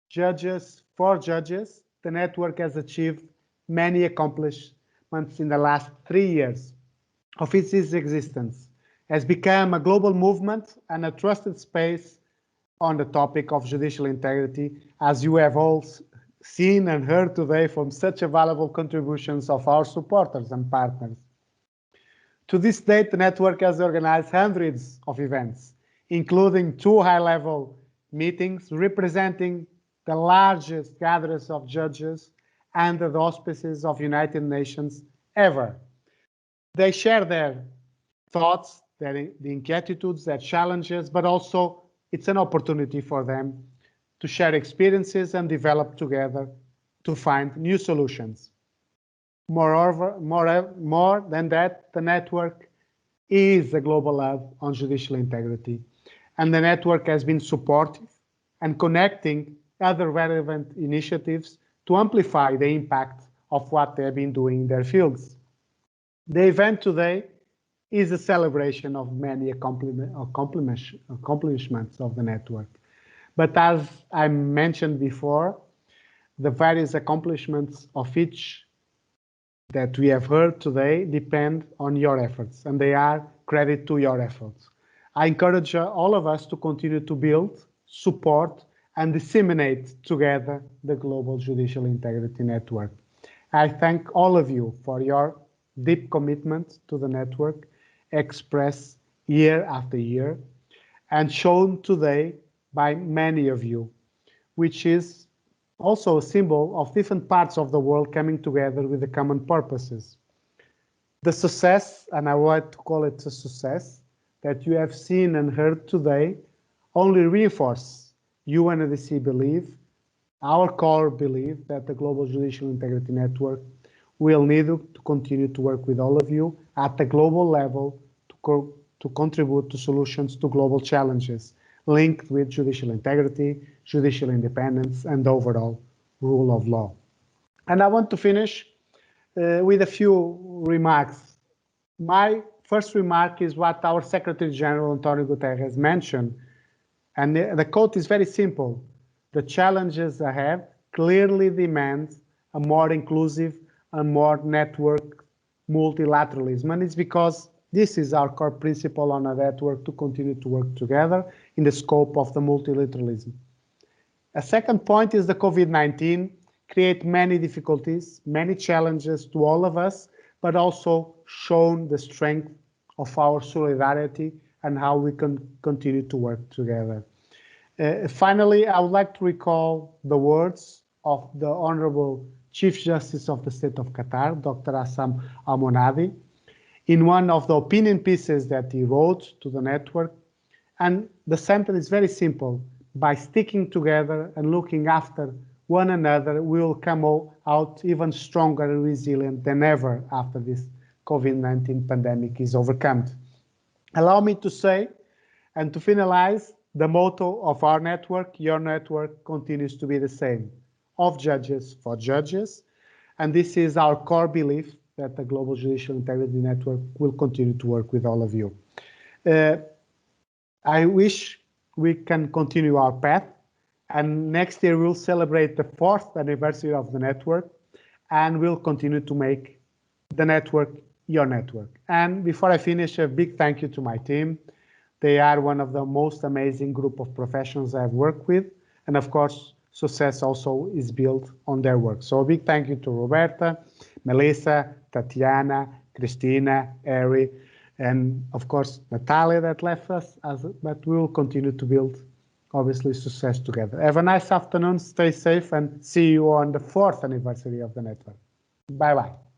Judges for Judges, the network has achieved many accomplishments in the last 3 years of its existence, has become a global movement and a trusted space on the topic of judicial integrity, as you have all seen and heard today from such a valuable contributions of our supporters and partners. To this date, the network has organized hundreds of events, including 2 high-level meetings representing the largest gatherings of judges under the auspices of United Nations ever. They share their thoughts, the inquietudes, their challenges, but also it's an opportunity for them to share experiences and develop together to find new solutions. Moreover, more than that, the network is a global hub on judicial integrity, and the network has been supportive and connecting other relevant initiatives to amplify the impact of what they have been doing in their fields. The event today is a celebration of many accomplishments of the network. But as I mentioned before, the various accomplishments of each that we have heard today depend on your efforts, and they are credit to your efforts. I encourage all of us to continue to build, support, and disseminate together the Global Judicial Integrity Network. I thank all of you for your deep commitment to the network, expressed year after year, and shown today by many of you, which is also a symbol of different parts of the world coming together with the common purposes. The success, and I want to call it a success, that you have seen and heard today only reinforce UNODC belief, our core belief that the Global Judicial Integrity Network will need to continue to work with all of you at the global level to contribute to solutions to global challenges linked with judicial integrity, judicial independence, and overall rule of law. And I want to finish with a few remarks. My first remark is what our Secretary General, Antonio Guterres, mentioned. And the quote is very simple. The challenges ahead clearly demand a more inclusive and more networked multilateralism. And it's because this is our core principle on a network to continue to work together in the scope of the multilateralism. A second point is the COVID-19 create many difficulties, many challenges to all of us, but also shown the strength of our solidarity and how we can continue to work together. Finally, I would like to recall the words of the Honorable Chief Justice of the State of Qatar, Dr. Assam Al-Monadi, in one of the opinion pieces that he wrote to the network. And the sentence is very simple. By sticking together and looking after one another, we will come out even stronger and resilient than ever after this COVID-19 pandemic is overcome. Allow me to say, and to finalize, the motto of our network, your network, continues to be the same, of judges for judges. And this is our core belief that the Global Judicial Integrity Network will continue to work with all of you. I wish we can continue our path, and next year we'll celebrate the 4th anniversary of the network, and we'll continue to make the network, your network. And before I finish, a big thank you to my team. They are one of the most amazing group of professionals I've worked with. And of course, success also is built on their work. So a big thank you to Roberta, Melissa, Tatiana, Christina, Ari, and of course, Natalia that left us, but we will continue to build, obviously, success together. Have a nice afternoon, stay safe, and see you on the 4th anniversary of the network. Bye-bye.